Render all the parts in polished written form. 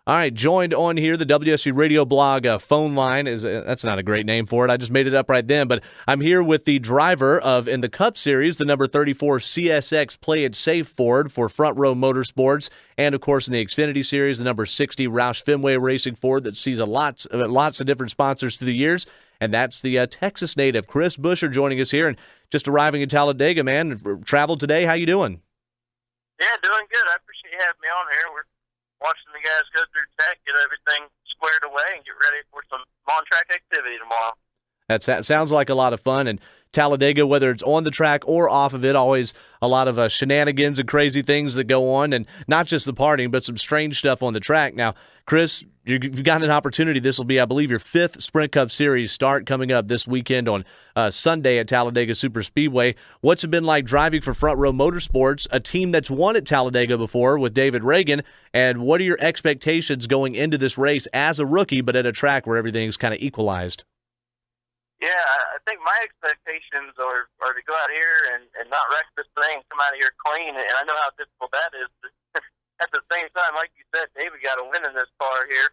All right, joined on here, the WSB Radio Blog phone line is that's not a great name for it. I just made it up right then, but I'm here with the driver of in the Cup Series, the number 34 CSX Play It Safe Ford for Front Row Motorsports, and of course in the Xfinity Series, the number 60 Roush Fenway Racing Ford that sees lots of different sponsors through the years, and that's the Texas native Chris Buescher joining us here and just arriving in Talladega, man. Traveled today. How you doing? Yeah, doing good. I appreciate you having me on here. We're watching the guys go through tech, get everything squared away, and get ready for some on-track activity tomorrow. That sounds like a lot of fun. And Talladega, whether it's on the track or off of it, always a lot of shenanigans and crazy things that go on, and not just the partying, but some strange stuff on the track. Now, Chris, you've got an opportunity. This will be, I believe, your 5th Sprint Cup Series start coming up this weekend on Sunday at Talladega Superspeedway. What's it been like driving for Front Row Motorsports, a team that's won at Talladega before with David Reagan, and what are your expectations going into this race as a rookie, but at a track where everything's kind of equalized? Yeah, I think my expectations are to go out here and not wreck this thing, come out of here clean, and I know how difficult that is. At the same time, like you said, David got a win in this car here,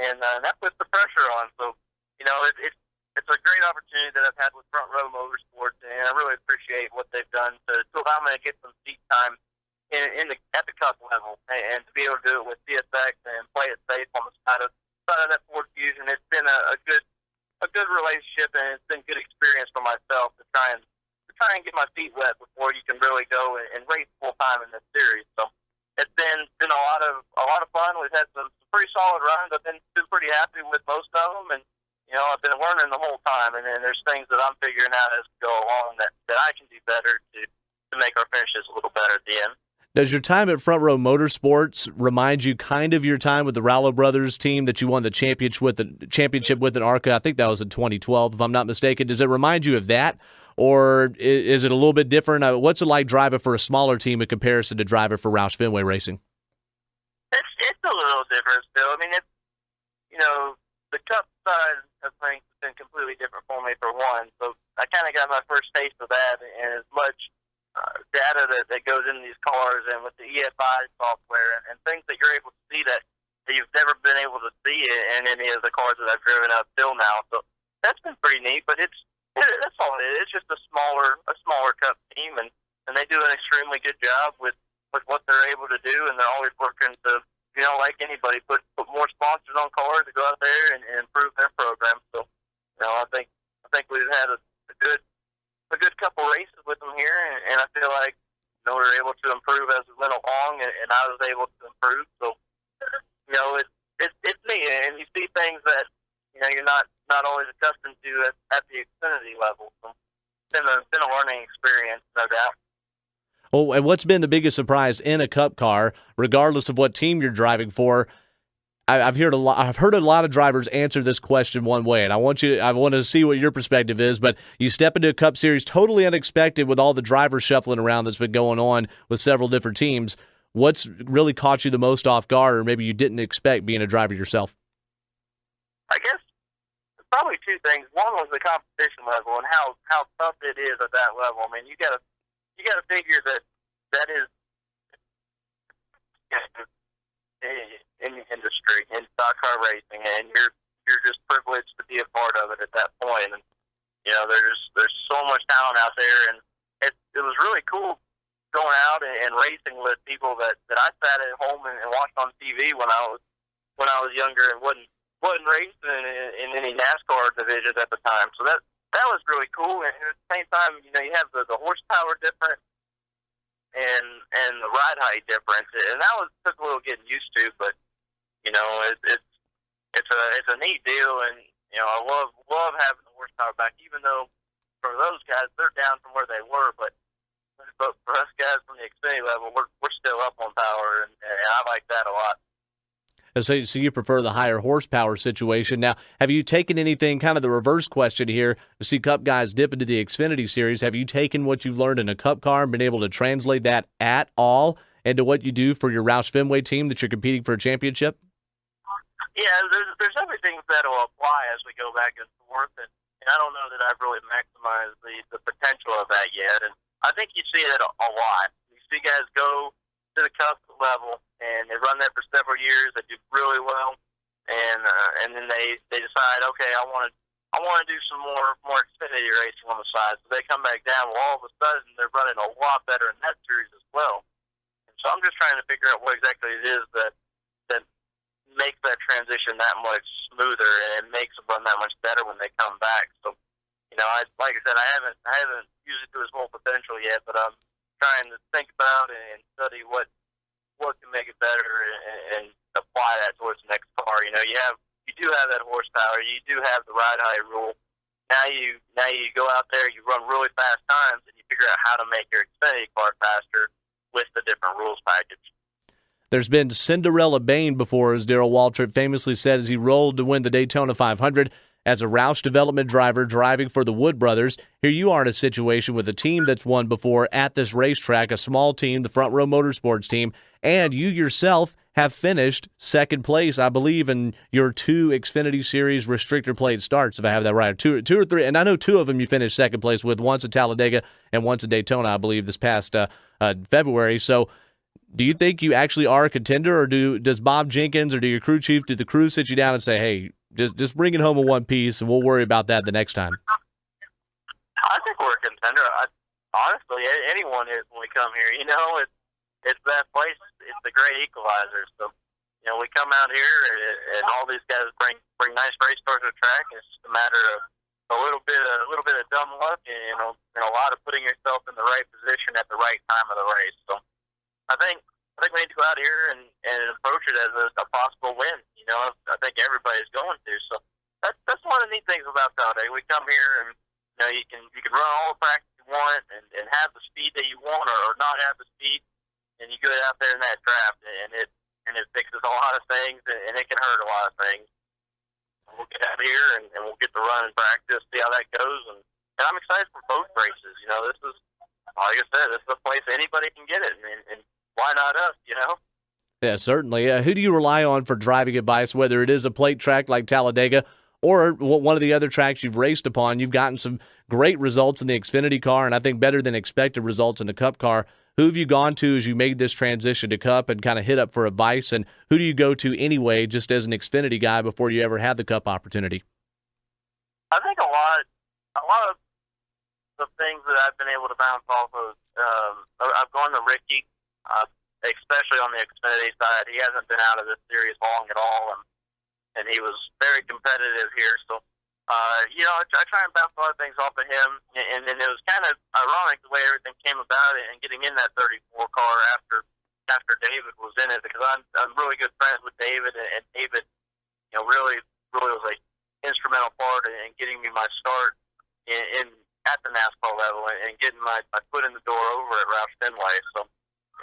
and that puts the pressure on. So, it's a great opportunity that I've had with Front Row Motorsports, and I really appreciate what they've done to allow me to get some seat time at the Cup level, and to be able to do it with CSX and play it safe on the side of that Ford Fusion. It's been a good relationship, and it's been good experience for myself to try and get my feet wet before you can really go and race full time in this series. So it's been a lot of fun. We've had some pretty solid runs. I've been pretty happy with most of them, and I've been learning the whole time. And then there's things that I'm figuring out as we go along that I can do better to make our finishes a little better at the end. Does your time at Front Row Motorsports remind you kind of your time with the Rallo Brothers team that you won the championship with in ARCA? I think that was in 2012, if I'm not mistaken. Does it remind you of that, or is it a little bit different? What's it like driving for a smaller team in comparison to driving for Roush Fenway Racing? It's a little different still. I mean, the Cup side of things has been completely different for me for one. So I kind of got my first taste of that, and as much data that goes into these cars, and with the EFI software and things that you're able to see that you've never been able to see in any of the cars that I've driven up till now. So that's been pretty neat, but that's all it is. It's just a smaller Cup team, and they do an extremely good job with what they're able to do, and they're always working to, like anybody, put more sponsors on cars to go out there and improve their program. So, I think we've had a good couple races with them here, and I feel like we were able to improve as we went along, and I was able to improve. So, it's neat, and you see things that you're not always accustomed to at the Xfinity level. So, it's been a learning experience, no doubt. Oh, and what's been the biggest surprise in a Cup car, regardless of what team you're driving for? I've heard a lot of drivers answer this question one way, and I want to see what your perspective is. But you step into a Cup Series totally unexpected with all the drivers shuffling around that's been going on with several different teams. What's really caught you the most off guard, or maybe you didn't expect being a driver yourself? I guess probably two things. One was the competition level and how tough it is at that level. I mean, you got to figure that is in the industry, in stock car racing, and you're just privileged to be a part of it at that point. And there's so much talent out there, and it was really cool going out and racing with people that I sat at home and watched on TV when I was younger and wasn't racing in any NASCAR divisions at the time. So that was really cool. And at the same time, you have the horsepower difference and the ride height difference, and that took a little getting used to. But it's a neat deal, and I love having the horsepower back. Even though for those guys they're down from where they were, but for us guys from the Xfinity level, we're still up on power, and I like that a lot. So you prefer the higher horsepower situation. Now, have you taken anything, kind of the reverse question here, to see Cup guys dip into the Xfinity Series? Have you taken what you've learned in a Cup car and been able to translate that at all into what you do for your Roush Fenway team that you're competing for a championship? Yeah, there's everything that will apply as we go back and forth, and I don't know that I've really maximized the potential of that yet. And I think you see it a lot. You see guys go to the Cup level and they run that for several years. They do really well, and then they decide, okay, I want to do some more Xfinity racing on the side. So they come back down. Well, all of a sudden they're running a lot better in that series as well. And so I'm just trying to figure out what exactly it is that makes that transition that much smoother and makes them run that much better when they come back. So, like I said, I haven't used it to its full potential yet, but I'm trying to think about and study what can make it better and apply that towards the next car. You do have that horsepower, you do have the ride height rule. Now you go out there, you run really fast times, and you figure out how to make your Xfinity car faster with the different rules package. There's been Cinderella Bane before, as Darrell Waltrip famously said as he rolled to win the Daytona 500 as a Roush development driver driving for the Wood brothers. Here you are in a situation with a team that's won before at this racetrack, a small team, the Front Row Motorsports team, and you yourself have finished second place, I believe, in your 2 Xfinity Series restrictor plate starts, if I have that right. Two or three, and I know 2 of them you finished second place with, once at Talladega and once at Daytona, I believe, this past February. So do you think you actually are a contender, or does Bob Jenkins or do your crew chief, do the crew sit you down and say, hey, just bring it home in one piece and we'll worry about that the next time? I think we're a contender. Honestly, anyone is when we come here. It's that place. It's the great equalizer. So, we come out here and all these guys bring nice race cars to the track. It's just a matter of a little bit of dumb luck and a lot of putting yourself in the right position at the right time of the race. So I think we need to go out here and approach it as a possible win. I think everybody's going to. So that's one of the neat things about Talladega. We come here and you can run all the practice you want and have the speed that you want or not have the speed, and you go out there in that draft and it fixes a lot of things and it can hurt a lot of things. We'll get out here and we'll get to run and practice, see how that goes, and I'm excited for both races. This is, like I said, this is a place anybody can get it, and why not us, Yeah, certainly. Who do you rely on for driving advice, whether it is a plate track like Talladega or one of the other tracks you've raced upon? You've gotten some great results in the Xfinity car, and I think better than expected results in the Cup car. Who have you gone to as you made this transition to Cup and kind of hit up for advice, and who do you go to anyway just as an Xfinity guy before you ever had the Cup opportunity? I think a lot of the things that I've been able to bounce off of, I've gone to Ricky, especially on the Xfinity side. He hasn't been out of this series long at all, and he was very competitive here. So, I try and bounce a lot of things off of him, and it was kind of ironic the way everything came about and getting in that 34 car after David was in it, because I'm really good friends with David, and David, really was a instrumental part in getting me my start at the NASCAR level and getting my foot in the door over at Roush Fenway. So,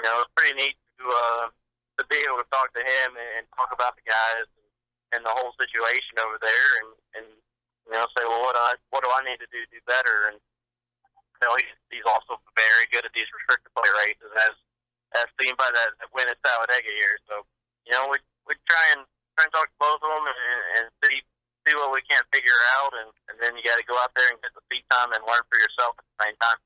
it was pretty neat to be able to talk to him and talk about the guys and the whole situation over there, and say, well, what do I need to do better? And he's also very good at these restricted plate races, as seen by that win at Talladega here. So, we try and talk to both of them and see what we can't figure out, and then you got to go out there and get the seat time and learn for yourself at the same time.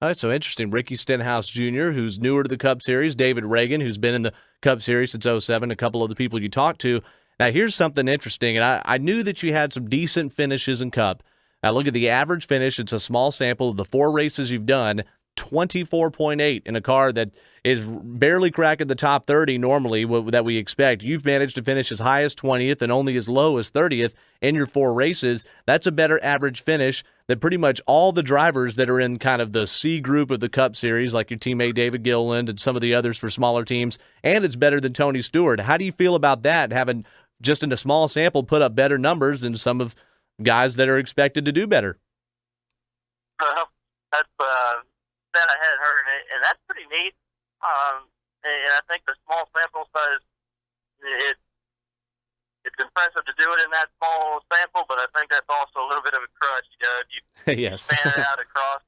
All right, so interesting. Ricky Stenhouse Jr., who's newer to the Cup Series, David Reagan, who's been in the Cup Series since 2007, a couple of the people you talked to. Now, here's something interesting, and I knew that you had some decent finishes in Cup. Now, look at the average finish. It's a small sample of the 4 races you've done, 24.8 in a car that is barely cracking the top 30 normally that we expect. You've managed to finish as high as 20th and only as low as 30th in your 4 races. That's a better average finish than pretty much all the drivers that are in kind of the C group of the Cup Series, like your teammate David Gilliland and some of the others for smaller teams, and it's better than Tony Stewart. How do you feel about that, having just in a small sample put up better numbers than some of guys that are expected to do better? That's that I hadn't heard, and that's pretty neat. And I think the small sample size, it's impressive to do it in that small sample, but I think that's also a little bit of a crutch. If you yes. span it out across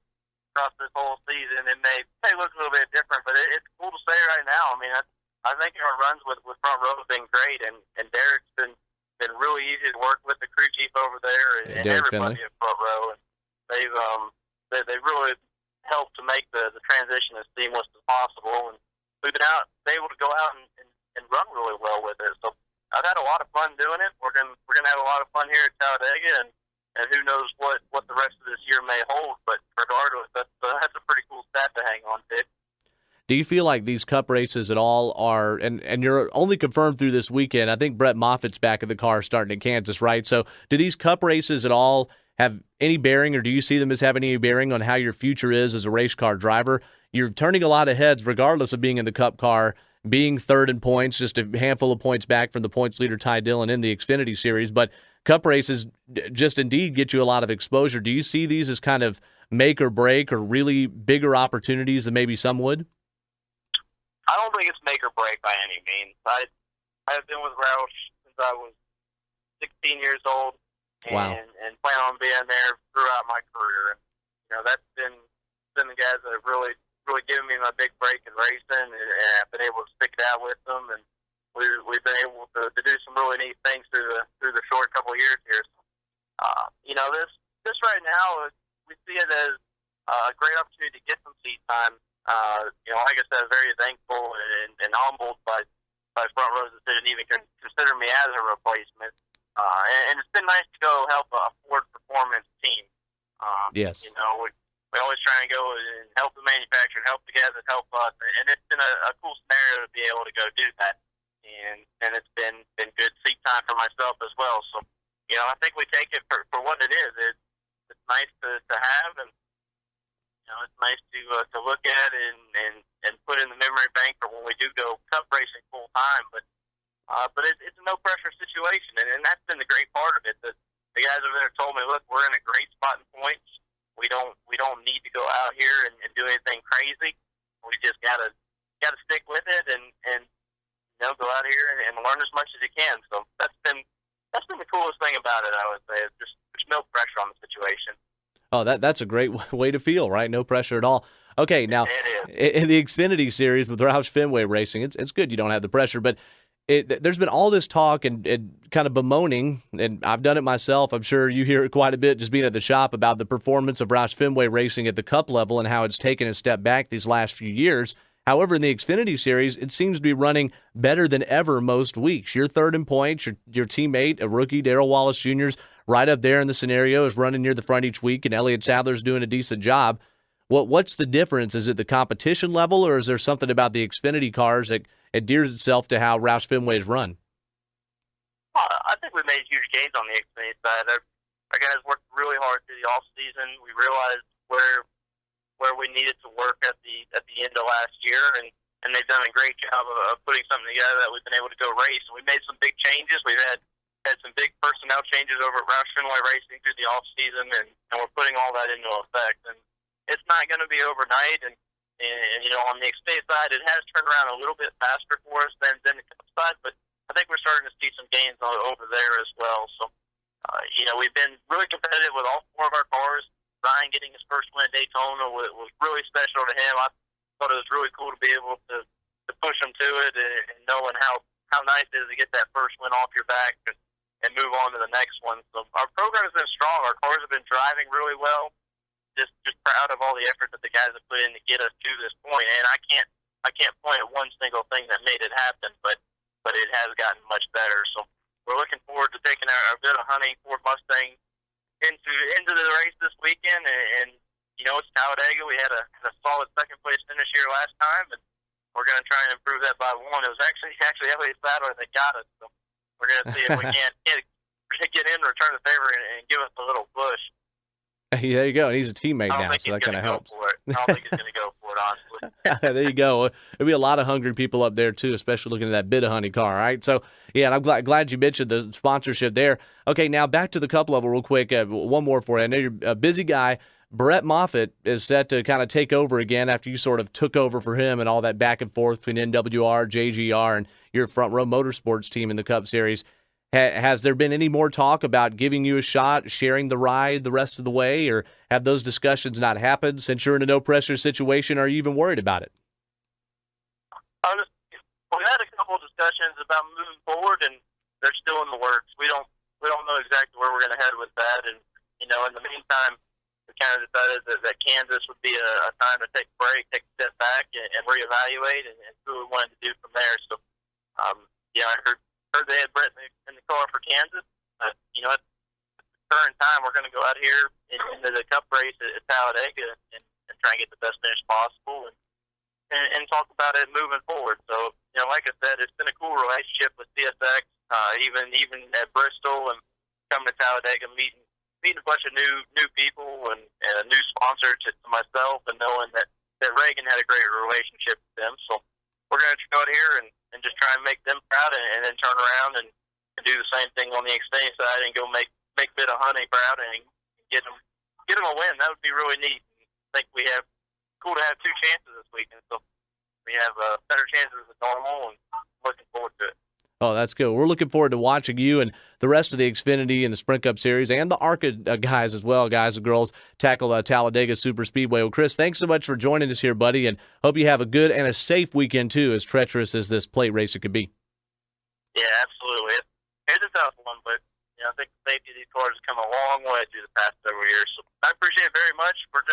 this whole season, it may look a little bit different, but it's cool to say right now. I mean, I think our runs with Front Row have been great, and Derek's been really easy to work with, the crew chief over there, and everybody at Front Row. And they've really helped to make the transition as seamless as possible. And we've been able to go out and and run really well with it. So I've had a lot of fun doing it. We're gonna have a lot of fun here at Talladega, and who knows what the rest of this year may hold. But regardless, that's a pretty cool stat to hang on to. Do you feel like these Cup races at all are, and you're only confirmed through this weekend, I think Brett Moffitt's back in the car starting in Kansas, right? So do these Cup races at all have any bearing, or do you see them as having any bearing on how your future is as a race car driver? You're turning a lot of heads regardless of being in the Cup car, being third in points, just a handful of points back from the points leader Ty Dillon in the Xfinity Series, but Cup races just indeed get you a lot of exposure. Do you see these as kind of make or break, or really bigger opportunities than maybe some would? I don't think it's make or break by any means. I have been with Roush since I was 16 years old, and, wow. and plan on being there throughout my career. You know, that's been the guys that have really given me my big break in racing, and I've been able to stick it out with them, and we've been able to do some really neat things through the short couple of years here. You know, this right now, we see it as a great opportunity to get some seat time. You know, like I said, very thankful and humbled by Front Row's decision to even consider me as a replacement. And it's been nice to go help a Ford Performance team. Yes. You know, we always try and go and help the manufacturer, help the guys that help us, and it's been a cool scenario to be able to go do that. And it's been good seat time for myself as well. So, you know, I think we take it for what it is. It's nice to have, and you know, it's nice to look at and put in the memory bank for when we do go Cup racing full time. But it's a no pressure situation, and that's been the great part of it. The guys over there told me, look, we're in a great spot in points. We don't need to go out here and do anything crazy. We just gotta stick with it and you know, go out here and learn as much as you can. So that's been the coolest thing about it, I would say. It's just there's no pressure on the situation. Oh, that's a great way to feel, right? No pressure at all. Okay, now in the Xfinity Series with Roush Fenway Racing, it's good you don't have the pressure, but there's been all this talk and kind of bemoaning, and I've done it myself. I'm sure you hear it quite a bit just being at the shop about the performance of Roush Fenway Racing at the Cup level and how it's taken a step back these last few years. However, in the Xfinity Series, it seems to be running better than ever most weeks. You're third in points. Your teammate, a rookie, Darrell Wallace Jr., is right up there in the scenario, is running near the front each week, and Elliott Sadler's doing a decent job. What's the difference? Is it the competition level, or is there something about the Xfinity cars that adheres itself to how Roush Fenway is run? I think we made huge gains on the Xfinity side. Our guys worked really hard through the off season. We realized where we needed to work at the end of last year, and they've done a great job of putting something together that we've been able to go race. And we made some big changes. We've had some big personnel changes over at Roush Fenway Racing through the off season, and we're putting all that into effect. And it's not going to be overnight. And you know, on the Xfinity side, it has turned around a little bit faster for us than the Cup side, but I think we're starting to see some gains over there as well. So, you know, we've been really competitive with all four of our cars. Ryan getting his first win at Daytona was really special to him. I thought it was really cool to be able to push him to it, and knowing how nice it is to get that first win off your back and move on to the next one. So our program has been strong. Our cars have been driving really well. Just proud of all the effort that the guys have put in to get us to this point. And I can't point at one single thing that made it happen, but it has gotten much better. So we're looking forward to taking our bit of hunting Ford Mustang into the race this weekend. And you know, it's Talladega. We had a solid second place finish here last time, and we're going to try and improve that by one. It was actually Elliott Sadler that got us. So we're going to see if we can't get in, return the favor, and give us a little push. Hey, there you go. He's a teammate now, so that kind of helps. I don't think he's going to go for it, honestly. There you go. There'll be a lot of hungry people up there, too, especially looking at that bit of honey car, all right? So, yeah, and I'm glad you mentioned the sponsorship there. Okay, now back to the Cup level real quick. One more for you. I know you're a busy guy. Brett Moffitt is set to kind of take over again after you sort of took over for him and all that back and forth between NWR, JGR, and your Front Row Motorsports team in the Cup Series. Has there been any more talk about giving you a shot, sharing the ride the rest of the way, or have those discussions not happened? Since you're in a no-pressure situation, are you even worried about it? We had a couple of discussions about moving forward, and they're still in the works. We don't know exactly where we're going to head with that, and you know, in the meantime, we kind of decided that Kansas would be a time to take a break, take a step back, and reevaluate, and see what we wanted to do from there. So. I heard they had Brett in the car for Kansas. At the current time, we're going to go out here into the Cup race at Talladega and try and get the best finish possible and talk about it moving forward. So, like I said, it's been a cool relationship with CSX, even at Bristol and coming to Talladega, meeting a bunch of new people and a new sponsor to myself, and knowing that Reagan had a great relationship with them. So we're going to go out here and just try and make them proud, and then turn around and do the same thing on the Xfinity side and go make Bit of Honey proud and get them a win. That would be really neat. I think we have cool to have two chances this weekend, so we have better chances than normal, and looking forward to it. Oh, that's good. We're looking forward to watching you and the rest of the Xfinity and the Sprint Cup Series and the ARCA guys as well, guys and girls, tackle Talladega Superspeedway. Well, Chris, thanks so much for joining us here, buddy, and hope you have a good and a safe weekend, too, as treacherous as this plate racing could be. Yeah, absolutely. It's a tough one, but I think the safety of these cars has come a long way through the past several years. So I appreciate it very much. We're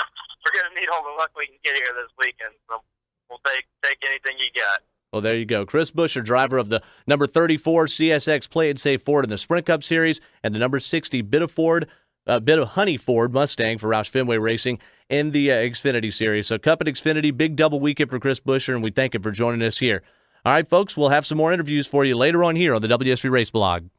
going to need all the luck we can get here this weekend, so we'll take anything you got. Well, there you go. Chris Buescher, driver of the number 34 CSX Play It Safe Ford in the Sprint Cup Series, and the number 60 Bit of Honey Ford Mustang for Roush Fenway Racing in the Xfinity Series. So Cup and Xfinity, big double weekend for Chris Buescher, and we thank him for joining us here. All right, folks, we'll have some more interviews for you later on here on the WSB Race Blog.